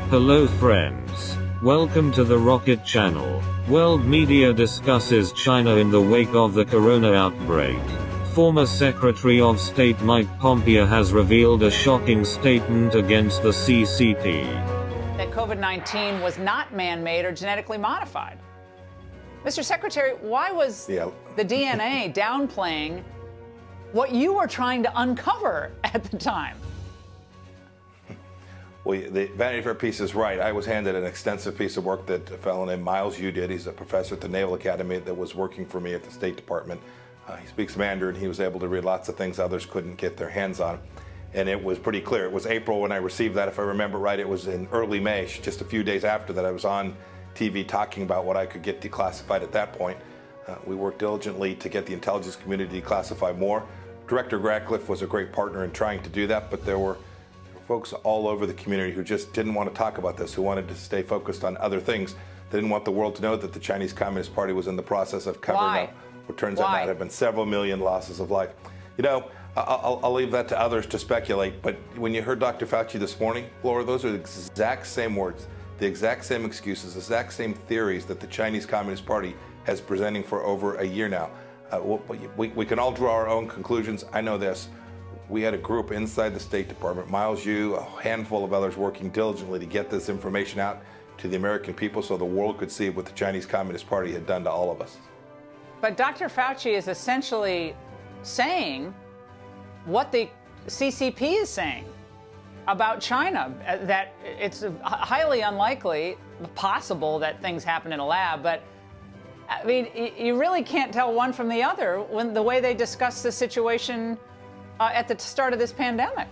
Hello friends. Welcome to the Rocket Channel. World media discusses China in the wake of the corona outbreak. Former Secretary of State Mike Pompeo has revealed a shocking statement against the CCP. That COVID-19 was not man-made or genetically modified. Mr. Secretary, why was the DNA downplaying what you were trying to uncover at the time? Well, the Vanity Fair piece is right. I was handed an extensive piece of work that a fellow named Miles Yu did. He's a professor at the Naval Academy that was working for me at the State Department. He speaks Mandarin. He was able to read lots of things others couldn't get their hands on. And it was pretty clear. It was April when I received that. If I remember right, it was in early May, just a few days after that. I was on TV talking about what I could get declassified at that point. We worked diligently to get the intelligence community to declassify more. Director Ratcliffe was a great partner in trying to do that, but there were folks all over the community who just didn't want to talk about this, who wanted to stay focused on other things. They didn't want the world to know that the Chinese Communist Party was in the process of covering up what turns out to have been several million losses of life. You know, I'll leave that to others to speculate, but when you heard Dr. Fauci this morning, Laura, those are the exact same words, the exact same excuses, the exact same theories that the Chinese Communist Party has presenting for over a year now. We can all draw our own conclusions. I know this. We had a group inside the State Department, Miles Yu, a handful of others working diligently to get this information out to the American people so the world could see what the Chinese Communist Party had done to all of us. But Dr. Fauci is essentially saying what the CCP is saying about China, that it's highly unlikely, possible that things happen in a lab, but I mean, you really can't tell one from the other when the way they discuss the situation at the start of this pandemic.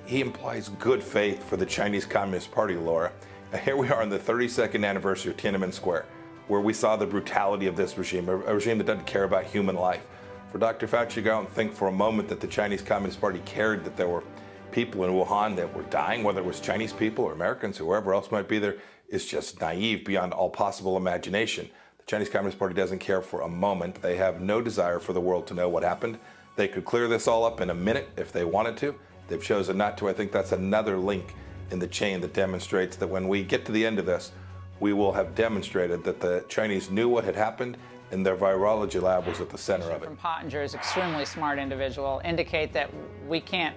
He implies good faith for the Chinese Communist Party, Laura. Here we are on the 32nd anniversary of Tiananmen Square, where we saw the brutality of this regime, a regime that doesn't care about human life. For Dr. Fauci to go out and think for a moment that the Chinese Communist Party cared that there were people in Wuhan that were dying, whether it was Chinese people or Americans, whoever else might be there, is just naive beyond all possible imagination. The Chinese Communist Party doesn't care for a moment. They have no desire for the world to know what happened. They could clear this all up in a minute if they wanted to. They've chosen not to. I think that's another link in the chain that demonstrates that when we get to the end of this, we will have demonstrated that the Chinese knew what had happened and their virology lab was at the center of it. From Pottinger's extremely smart individual indicate that we can't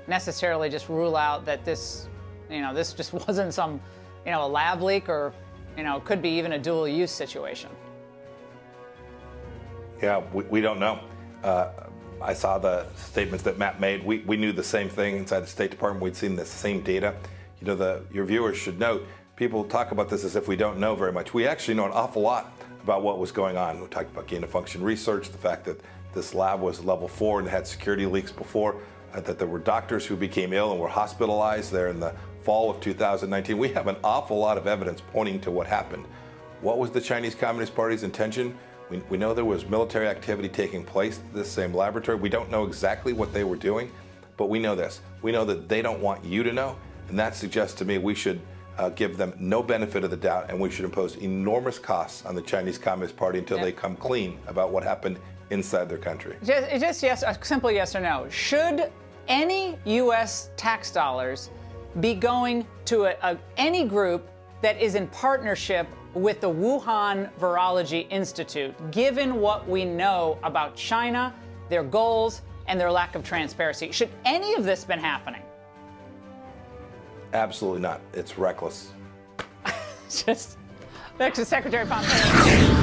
necessarily just rule out that this, this just wasn't some, a lab leak or, could be even a dual use situation. Yeah, we don't know. I saw the statements that Matt made. We knew the same thing inside the State Department. We'd seen the same data. Your viewers should note, people talk about this as if we don't know very much. We actually know an awful lot about what was going on. We talked about gain-of-function research, the fact that this lab was level 4 and had security leaks before, that there were doctors who became ill and were hospitalized there in the fall of 2019. We have an awful lot of evidence pointing to what happened. What was the Chinese Communist Party's intention? We know there was military activity taking place at this same laboratory. We don't know exactly what they were doing, but we know this. We know that they don't want you to know, and that suggests to me we should give them no benefit of the doubt, and we should impose enormous costs on the Chinese Communist Party until they come clean about what happened inside their country. Just yes, a simple yes or no. Should any U.S. tax dollars be going to any group that is in partnership with the Wuhan Virology Institute, given what we know about China, their goals, and their lack of transparency? Should any of this been happening? Absolutely not. It's reckless. Just back to Secretary Pompeo.